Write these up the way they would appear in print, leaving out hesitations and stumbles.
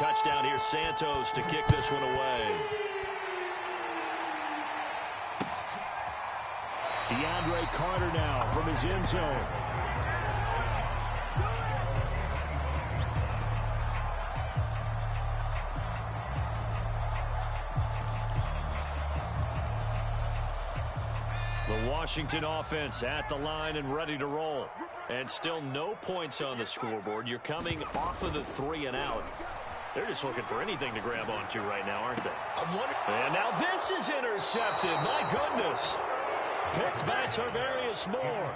touchdown here, Santos, to kick this one away. DeAndre Carter now from his end zone. The Washington offense at the line and ready to roll. And still no points on the scoreboard. You're coming off of the 3 and out. They're just looking for anything to grab onto right now, aren't they? And now this is intercepted. My goodness. Picked by Tarvarius Moore.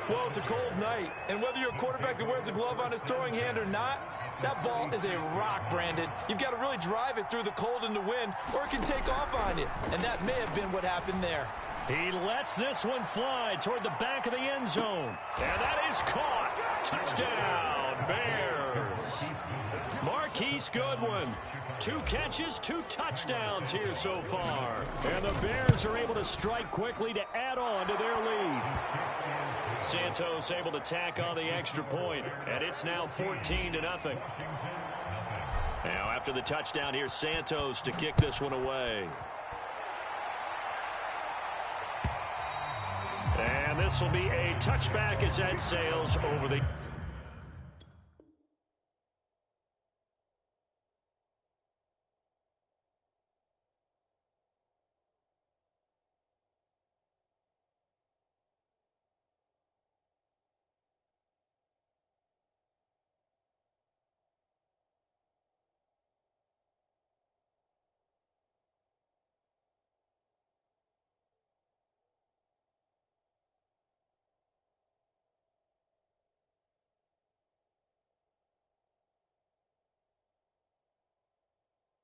Well, it's a cold night, and whether you're a quarterback that wears a glove on his throwing hand or not, that ball is a rock, Brandon. You've got to really drive it through the cold and the wind, or it can take off on you, and that may have been what happened there. He lets this one fly toward the back of the end zone, and that is caught. Touchdown, Bears. Marquise Goodwin. 2 catches, 2 touchdowns here so far. And the Bears are able to strike quickly to add on to their lead. Santos able to tack on the extra point, and it's now 14-0. Now after the touchdown, here's Santos to kick this one away. And this will be a touchback as that sails over the...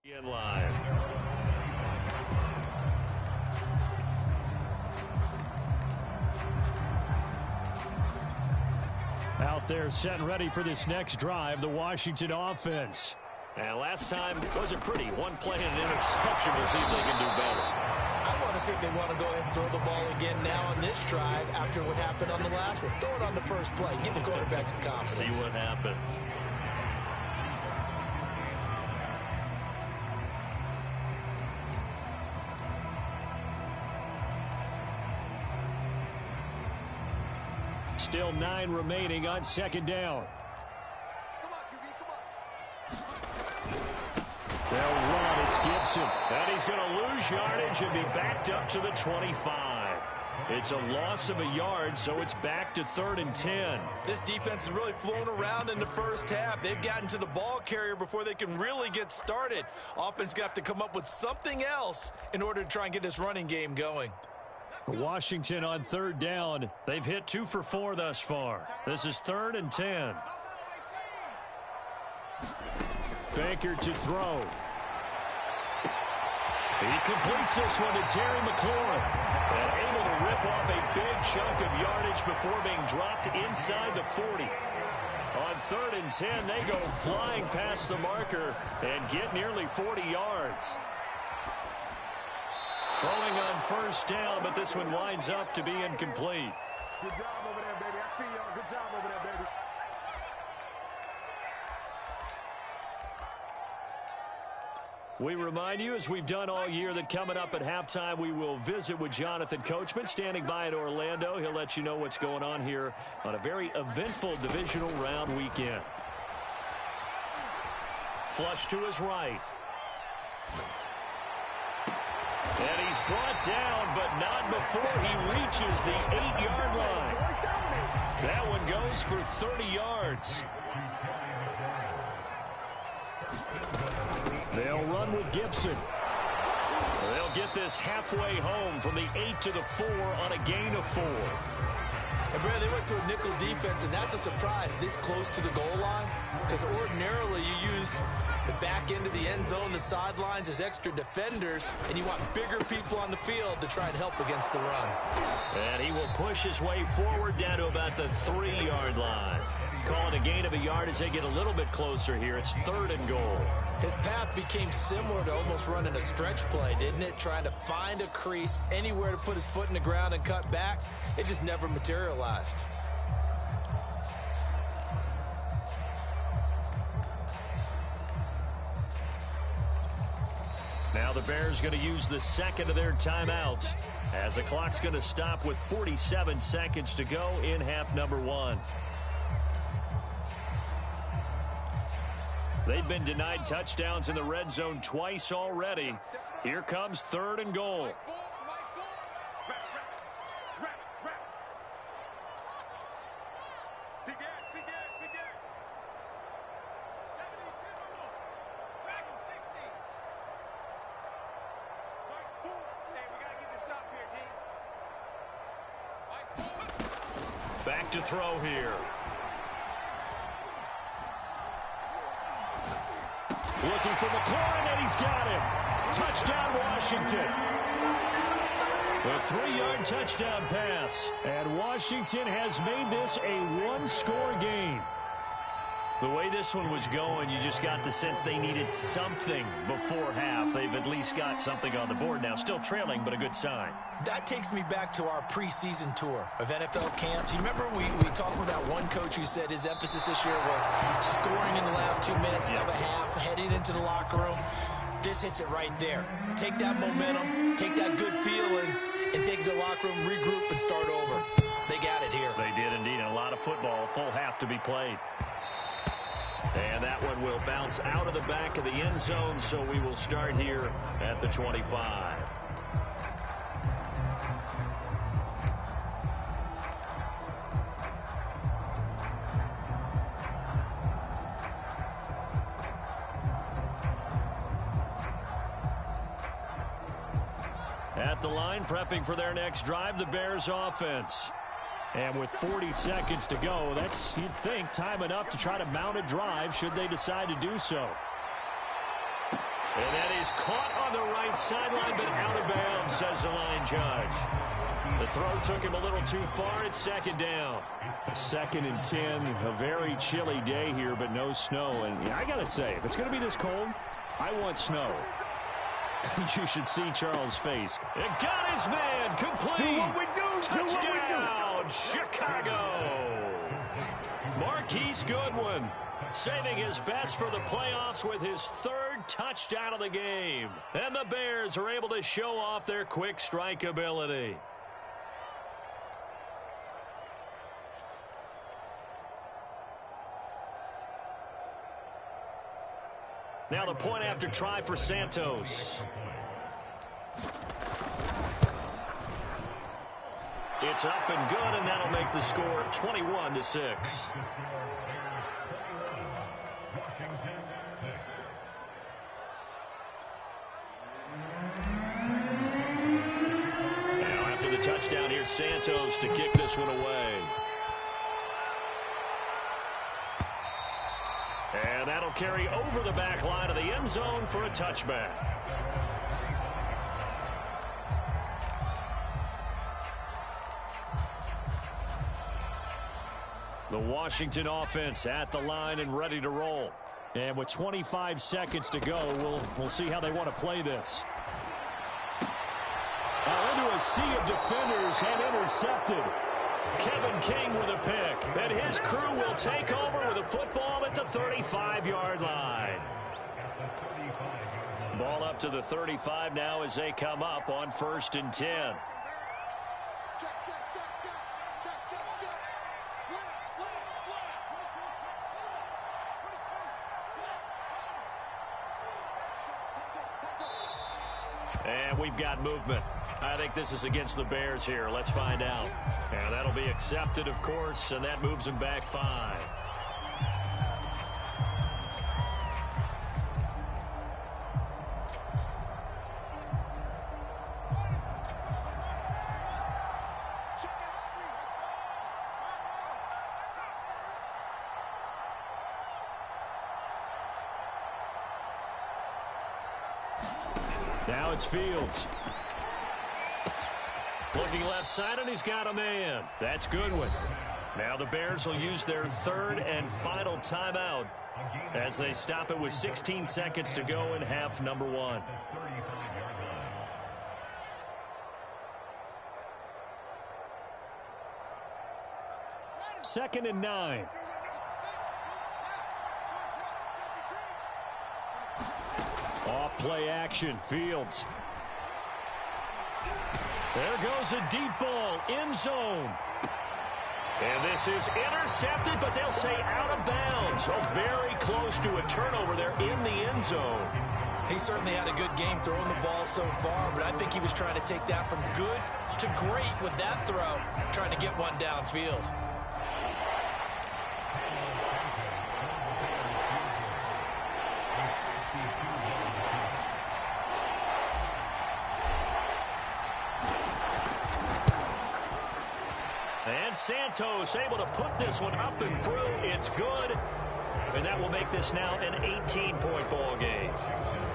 in line. Out there set and ready for this next drive, the Washington offense. And last time wasn't pretty. One play and an interception. We'll see if they can do better. I want to see if they want to go ahead and throw the ball again now on this drive after what happened on the last one. Throw it on the first play. Give the quarterback some confidence. See what happens. Still 9 remaining on second down. Come on, QB, come on. They'll run. It's Gibson. And he's going to lose yardage and be backed up to the 25. It's a loss of a yard, so it's back to 3rd and 10. This defense has really flown around in the first half. They've gotten to the ball carrier before they can really get started. Offense got to come up with something else in order to try and get this running game going. Washington on 3rd down. They've hit 2 for 4 thus far. This is 3rd and 10. Baker to throw. He completes this one to Terry McLaurin. And able to rip off a big chunk of yardage before being dropped inside the 40. On 3rd and 10, they go flying past the marker and get nearly 40 yards. Throwing on 1st down, but this one winds up to be incomplete. Good job over there, baby. I see y'all. Good job over there, baby. We remind you, as we've done all year, that coming up at halftime, we will visit with Jonathan Coachman, standing by in Orlando. He'll let you know what's going on here on a very eventful divisional round weekend. Flush to his right. And he's brought down, but not before he reaches the 8-yard line. That one goes for 30 yards. They'll run with Gibson. They'll get this halfway home from the 8 to the 4 on a gain of 4. And Brad, they went to a nickel defense, and that's a surprise this close to the goal line, because ordinarily you use the back end of the end zone, the sidelines as extra defenders, and you want bigger people on the field to try and help against the run. And he will push his way forward down to about the 3-yard line. Calling a gain of a yard as they get a little bit closer here. It's 3rd and goal. His path became similar to almost running a stretch play, didn't it? Trying to find a crease, anywhere to put his foot in the ground and cut back. It just never materialized. Now the Bears going to use the second of their timeouts as the clock's going to stop with 47 seconds to go in half number one. They've been denied touchdowns in the red zone twice already. Here comes 3rd and goal. Back to throw here. Looking for McLaurin, and he's got him. Touchdown, Washington. A 3-yard touchdown pass. And Washington has made this a one-score game. The way this one was going, you just got the sense they needed something before half. They've at least got something on the board now. Still trailing, but a good sign. That takes me back to our preseason tour of NFL camps. You remember we talked about that one coach who said his emphasis this year was scoring in the last 2 minutes of a half, heading into the locker room. This hits it right there. Take that momentum, take that good feeling, and take it to the locker room, regroup, and start over. They got it here. They did indeed. A lot of football, full half to be played. And that one will bounce out of the back of the end zone, so we will start here at the 25. At the line, prepping for their next drive, the Bears offense. And with 40 seconds to go, that's, you'd think, time enough to try to mount a drive should they decide to do so. And that is caught on the right sideline, but out of bounds, says the line judge. The throw took him a little too far. It's 2nd down. 2nd and 10, a very chilly day here, but no snow. And yeah, I got to say, if it's going to be this cold, I want snow. You should see Charles' face. It got his man complete. Do what we do. Touchdown, Chicago. Marquise Goodwin saving his best for the playoffs with his 3rd touchdown of the game. And the Bears are able to show off their quick strike ability. Now the point after try for Santos. It's up and good, and that'll make the score 21-6. Now after the touchdown, here's Santos to kick this one away. And that'll carry over the back line of the end zone for a touchback. The Washington offense at the line and ready to roll. And with 25 seconds to go, we'll see how they want to play this. Into a sea of defenders and intercepted. Kevin King with a pick, and his crew will take over with a football at the 35-yard line. Ball up to the 35 now as they come up on 1st and 10. And we've got movement. I think this is against the Bears here. Let's find out. And that'll be accepted, of course, and that moves them back 5. Now it's Fields. Looking left side, and he's got a man. That's Goodwin. Now the Bears will use their 3rd and final timeout as they stop it with 16 seconds to go in half number 1. Second and 9. Off play action, Fields. There goes a deep ball, end zone. And this is intercepted, but they'll say out of bounds. So very close to a turnover there in the end zone. He certainly had a good game throwing the ball so far, but I think he was trying to take that from good to great with that throw, trying to get one downfield. And Santos able to put this one up and through. It's good. And that will make this now an 18-point ball game.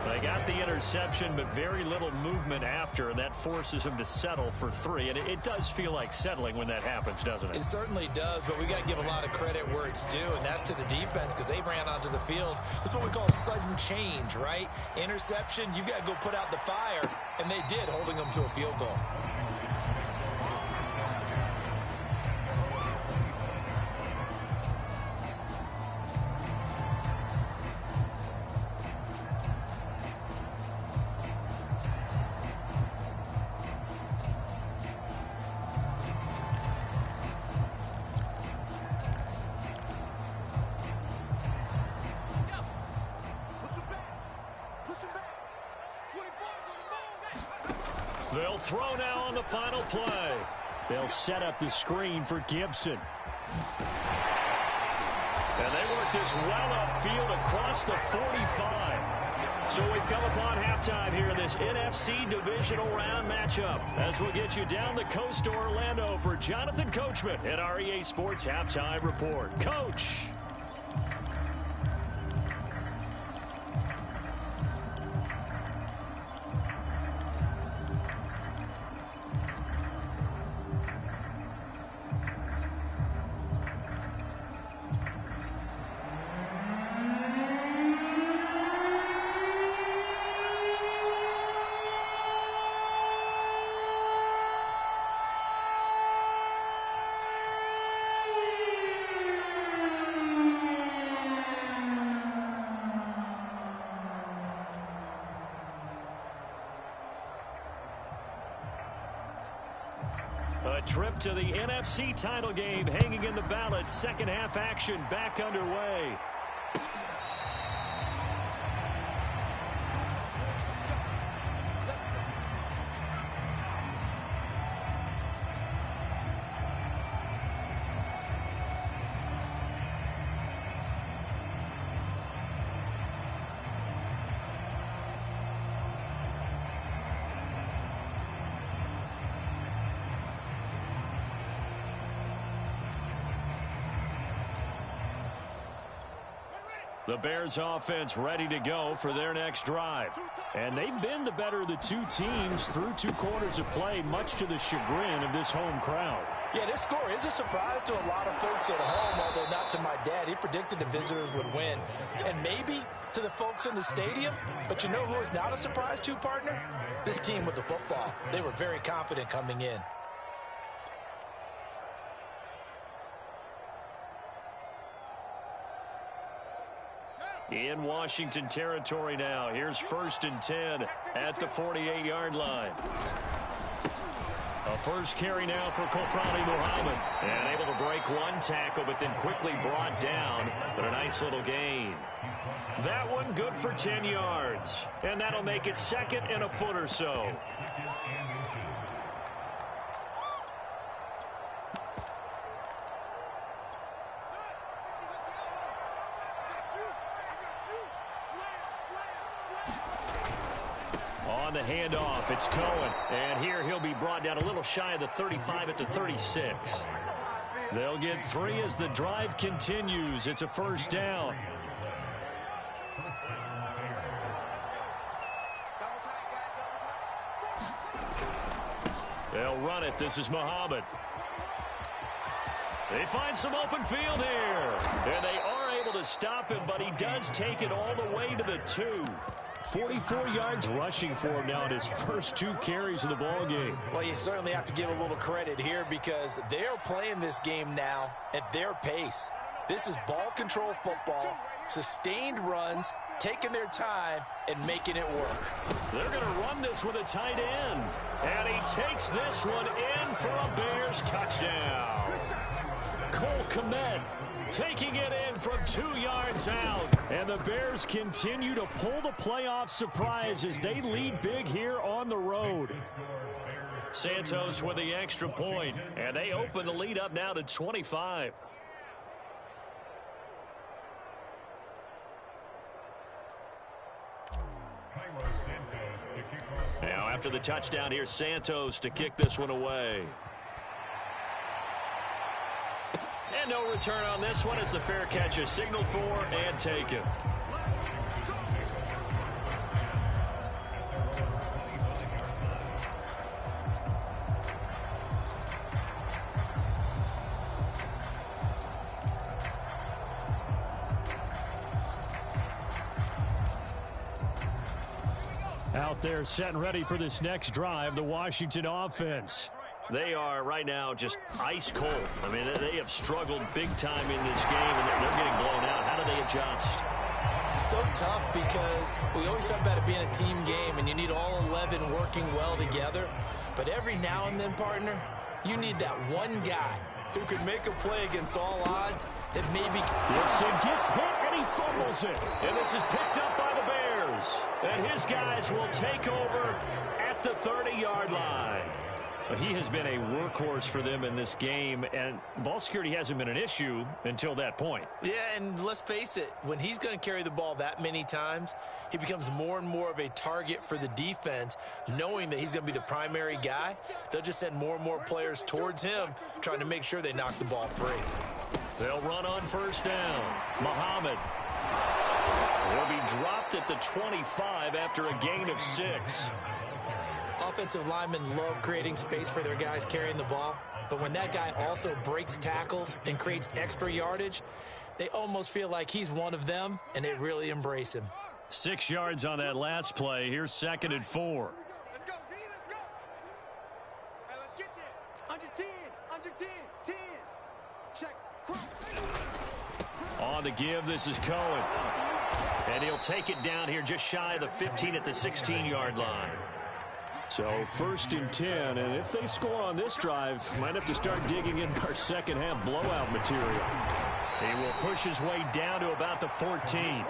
They got the interception, but very little movement after, and that forces him to settle for 3. And it does feel like settling when that happens, doesn't it? It certainly does, but we got to give a lot of credit where it's due, and that's to the defense because they ran onto the field. This is what we call sudden change, right? Interception, you got to go put out the fire, and they did, holding them to a field goal. They'll throw now on the final play. They'll set up the screen for Gibson. And they work this well upfield across the 45. So we've come upon halftime here in this NFC Divisional Round matchup. As we'll get you down the coast to Orlando for Jonathan Coachman at our EA Sports Halftime Report. Coach. A trip to the NFC title game hanging in the balance. Second half action back underway. The Bears offense ready to go for their next drive. And they've been the better of the two teams through 2 quarters of play, much to the chagrin of this home crowd. Yeah, this score is a surprise to a lot of folks at home, although not to my dad. He predicted the visitors would win. And maybe to the folks in the stadium. But you know who is not a surprise to, partner? This team with the football. They were very confident coming in. In Washington territory now. Here's 1st and 10 at the 48-yard line. A first carry now for Kofrani Muhammad. And able to break 1 tackle, but then quickly brought down. But a nice little gain. That one good for 10 yards. And that'll make it 2nd and a foot or so. On the handoff, it's Cohen. And here he'll be brought down a little shy of the 35 at the 36. They'll get 3 as the drive continues. It's a first down. They'll run it. This is Muhammad. They find some open field here. And they are able to stop him, but he does take it all the way to the 2. 44 yards rushing for him now in his first 2 carries of the ball game. Well, you certainly have to give a little credit here because they're playing this game now at their pace. This is ball control football, sustained runs, taking their time and making it work. They're going to run this with a tight end. And he takes this one in for a Bears touchdown. Cole Kmet taking it in from 2 yards out. And the Bears continue to pull the playoff surprise as they lead big here on the road. Santos with the extra point, and they open the lead up now to 25. Now after the touchdown, here's Santos to kick this one away. And no return on this one as the fair catch is signaled for and taken. Out there set and ready for this next drive, the Washington offense. They are right now just ice cold. I mean, they have struggled big time in this game, and they're getting blown out. How do they adjust? So tough because we always talk about it being a team game, and you need all 11 working well together. But every now and then, partner, you need that one guy who can make a play against all odds that maybe Gibson gets hit, and he fumbles it. And this is picked up by the Bears. And his guys will take over at the 30-yard line. He has been a workhorse for them in this game, and ball security hasn't been an issue until that point. Yeah, and let's face it, when he's going to carry the ball that many times, he becomes more and more of a target for the defense, knowing that he's going to be the primary guy. They'll just send more and more players towards him, trying to make sure they knock the ball free. They'll run on first down. Muhammad will be dropped at the 25 after a gain of 6. Offensive linemen love creating space for their guys carrying the ball, but when that guy also breaks tackles and creates extra yardage, they almost feel like he's one of them, and they really embrace him. 6 yards on that last play. Here's 2nd and 4. Let's go, D, let's go. Hey, let's get this. Under 10. Check. On the give, this is Cohen. And he'll take it down here just shy of the 15 at the 16-yard line. So 1st and 10, and if they score on this drive, might have to start digging in our second half blowout material. He will push his way down to about the 14.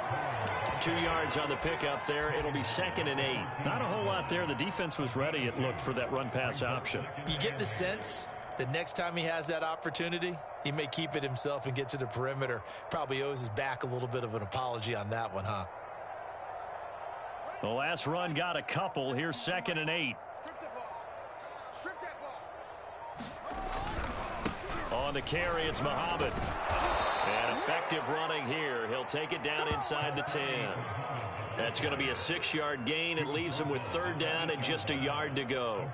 2 yards on the pickup there. It'll be 2nd and 8. Not a whole lot there. The defense was ready, it looked, for that run-pass option. You get the sense that next time he has that opportunity, he may keep it himself and get to the perimeter. Probably owes his back a little bit of an apology on that one, huh? The last run got a couple. Here's 2nd and 8. Strip that ball. On the carry, it's Muhammad. And effective running here. He'll take it down inside the 10. That's going to be a 6-yard gain. It leaves him with 3rd down and just a yard to go.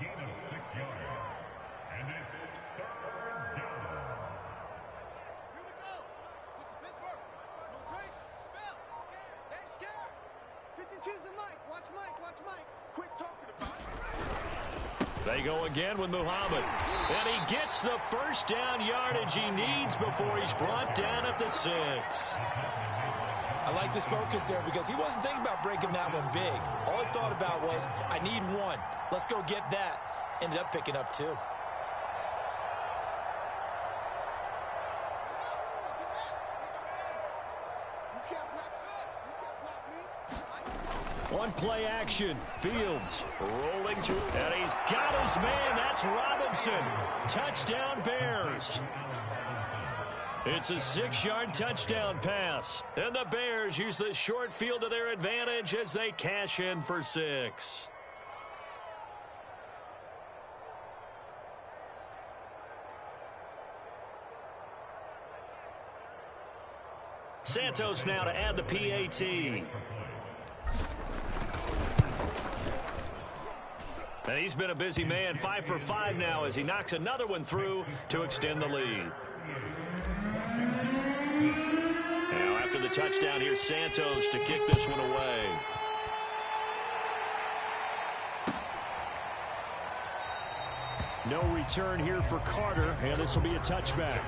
They go again with Muhammad. And he gets the 1st down yardage he needs before he's brought down at the 6. I like this focus there because he wasn't thinking about breaking that one big. All he thought about was, I need one. Let's go get that. Ended up picking up 2. One play action. Fields rolling to, and he's got his man. That's Robinson. Touchdown Bears. It's a 6-yard touchdown pass. And the Bears use the short field to their advantage as they cash in for 6. Santos now to add the PAT. And he's been a busy man, 5 for 5 now as he knocks another one through to extend the lead. Now after the touchdown, here's Santos to kick this one away. No return here for Carter, and this will be a touchback.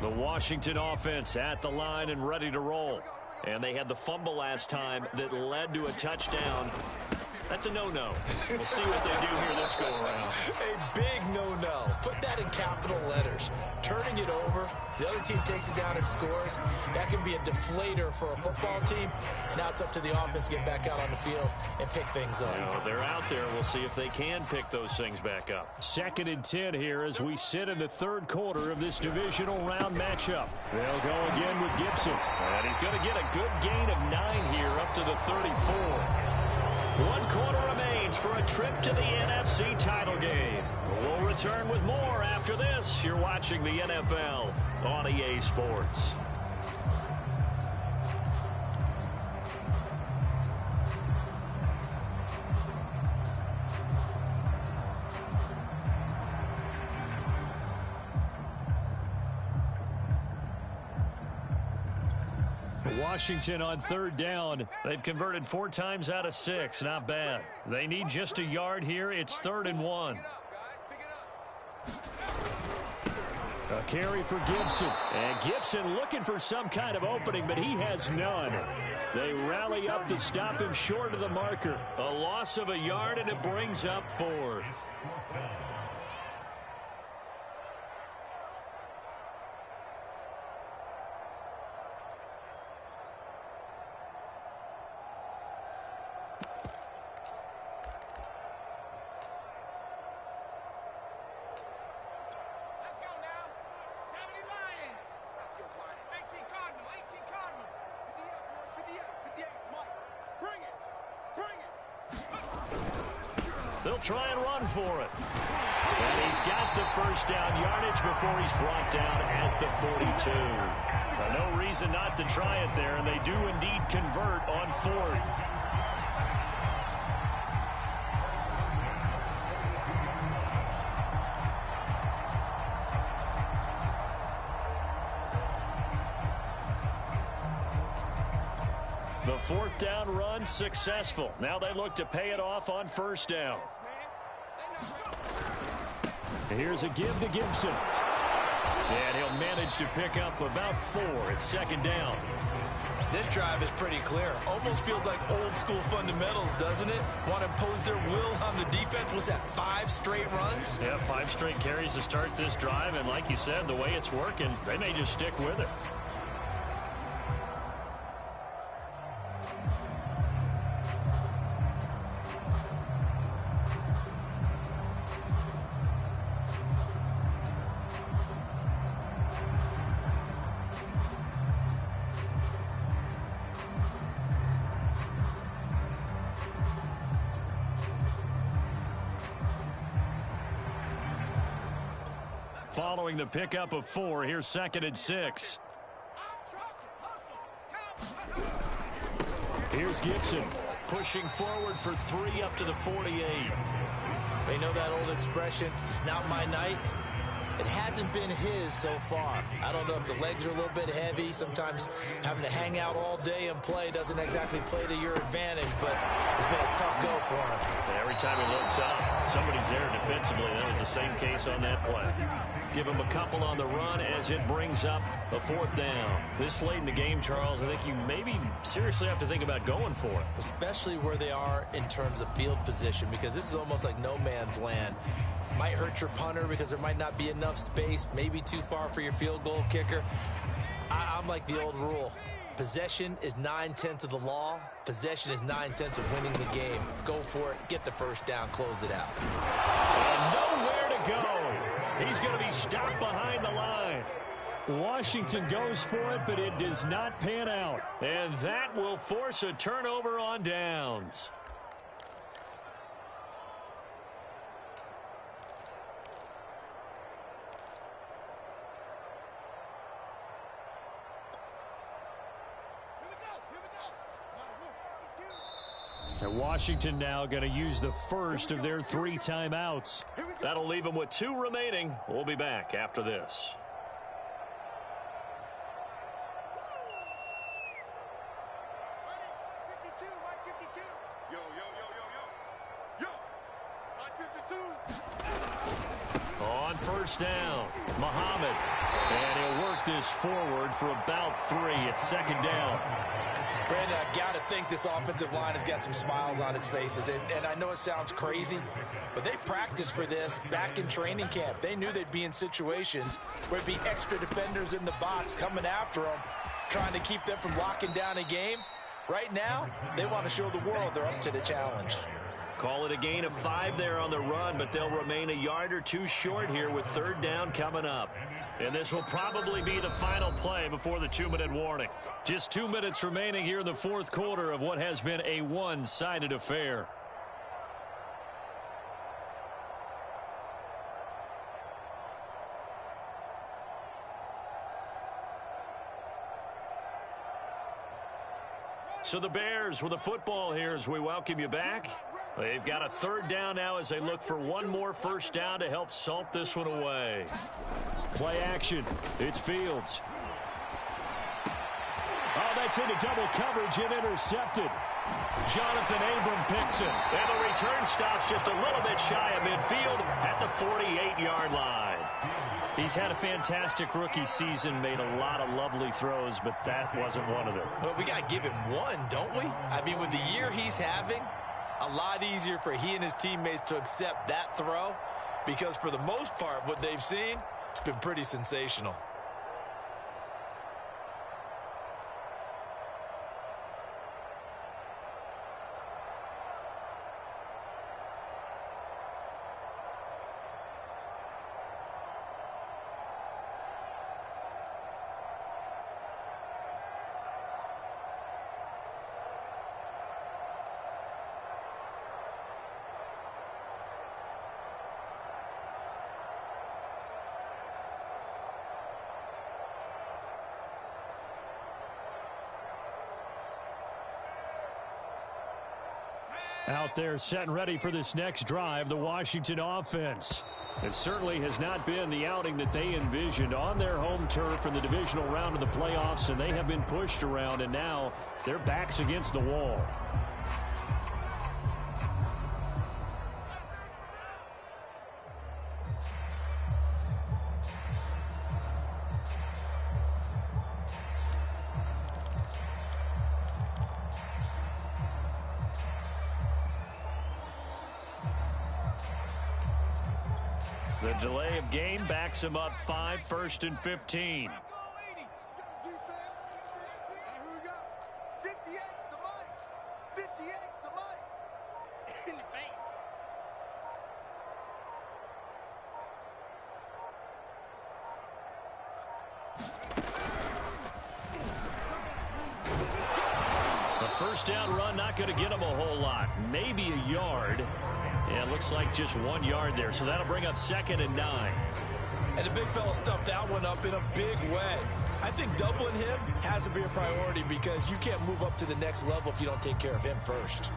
The Washington offense at the line and ready to roll. And they had the fumble last time that led to a touchdown. That's a no-no. We'll see what they do here this go-around. A big no-no. Put that in capital letters. Turning it over, the other team takes it down and scores. That can be a deflator for a football team. Now it's up to the offense to get back out on the field and pick things up. Well, they're out there. We'll see if they can pick those things back up. 2nd and 10 here as we sit in the 3rd quarter of this divisional round matchup. They'll go again with Gibson. And he's going to get a good gain of 9 here up to the 34. 1 quarter remains for a trip to the NFC title game. We'll return with more after this. You're watching the NFL on EA Sports. Washington on 3rd down. They've converted 4 times out of 6. Not bad. They need just a yard here. It's 3rd and 1. A carry for Gibson. And Gibson looking for some kind of opening, but he has none. They rally up to stop him short of the marker. A loss of a yard, and it brings up 4th. They'll try and run for it. And he's got the 1st down yardage before he's brought down at the 42. No reason not to try it there, and they do indeed convert on 4th. The 4th down run successful. Now they look to pay it off on 1st down. Here's a give to Gibson. And he'll manage to pick up about 4 at 2nd down. This drive is pretty clear. Almost feels like old school fundamentals, doesn't it? Want to impose their will on the defense. Was that 5 straight runs? Yeah, 5 straight carries to start this drive. And like you said, the way it's working, they may just stick with it. Following the pickup of 4, here's 2nd and 6. Here's Gibson pushing forward for 3 up to the 48. They know that old expression, it's not my night. It hasn't been his so far. I don't know if the legs are a little bit heavy. Sometimes having to hang out all day and play doesn't exactly play to your advantage, but it's been a tough go for him. Every time he looks up, somebody's there defensively. That was the same case on that play. Give him a couple on the run as it brings up a 4th down. This late in the game, Charles, I think you maybe seriously have to think about going for it. Especially where they are in terms of field position, because this is almost like no man's land. Might hurt your punter because there might not be enough space, maybe too far for your field goal kicker. I'm like the old rule. Possession is 9/10 of the law. Possession is 9/10 of winning the game. Go for it. Get the 1st down. Close it out. And nowhere to go. He's going to be stopped behind the line. Washington goes for it, but it does not pan out. And that will force a turnover on downs. And Washington now going to use the 1st of their 3 timeouts. That'll leave them with 2 remaining. We'll be back after this. On on first down. Muhammad. And he'll work this forward for about 3. It's second down. Brandon, I've got to think this offensive line has got some smiles on its faces. And I know it sounds crazy, but they practiced for this back in training camp. They knew they'd be in situations where it'd be extra defenders in the box coming after them, trying to keep them from locking down a game. Right now, they want to show the world they're up to the challenge. Call it a gain of 5 there on the run, but they'll remain a yard or 2 short here with third down coming up. And this will probably be the final play before the 2-minute warning. Just 2 minutes remaining here in the fourth quarter of what has been a one-sided affair. So the Bears with the football here as we welcome you back. They've got a third down now as they look for one more first down to help salt this one away. Play action. It's Fields. Oh, that's into double coverage and intercepted. Jonathan Abram picks it. And the return stops just a little bit shy of midfield at the 48-yard line. He's had a fantastic rookie season, made a lot of lovely throws, but that wasn't one of them. Well, we got to give him one, don't we? I mean, with the year he's having, a lot easier for he and his teammates to accept that throw because for the most part, what they've seen, it's been pretty sensational. Out there set and ready for this next drive, the Washington offense. It certainly has not been the outing that they envisioned on their home turf in the divisional round of the playoffs, and they have been pushed around, and now their backs against the wall. The delay of game backs him up 5, 1st and 15. The first down run not going to get him a whole lot. Maybe a yard. Yeah, it looks like just 1 yard there, so that'll bring up 2nd and 9. And the big fella stuffed that one up in a big way. I think doubling him has to be a priority because you can't move up to the next level if you don't take care of him first.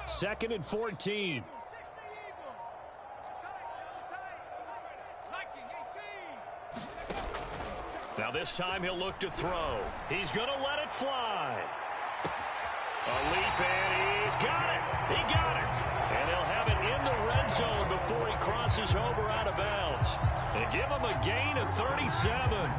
Second and 14. Now this time he'll look to throw. He's going to let it fly. A leap and he's got it. He got it. And he'll have it in the red zone before he crosses over out of bounds. And give him a gain of 37.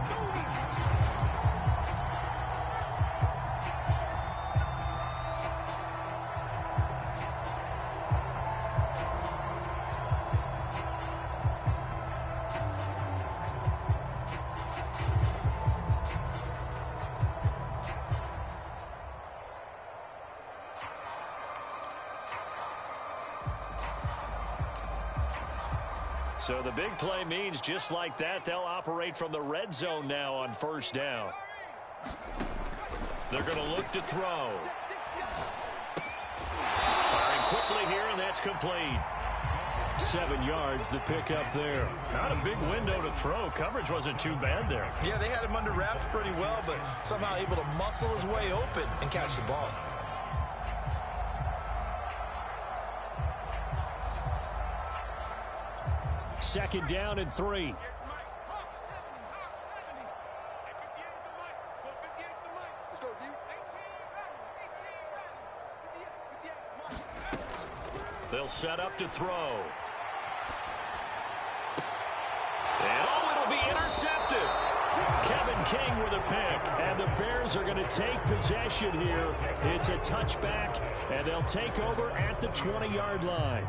So the big play means just like that, they'll operate from the red zone now on first down. They're going to look to throw. Firing quickly here, and that's complete. 7 yards the pick up there. Not a big window to throw. Coverage wasn't too bad there. Yeah, they had him under wraps pretty well, but somehow able to muscle his way open and catch the ball. Second down and 3. Let's go, D. They'll set up to throw. And it'll be intercepted. Kevin King with a pick. And the Bears are going to take possession here. It's a touchback, and they'll take over at the 20-yard line.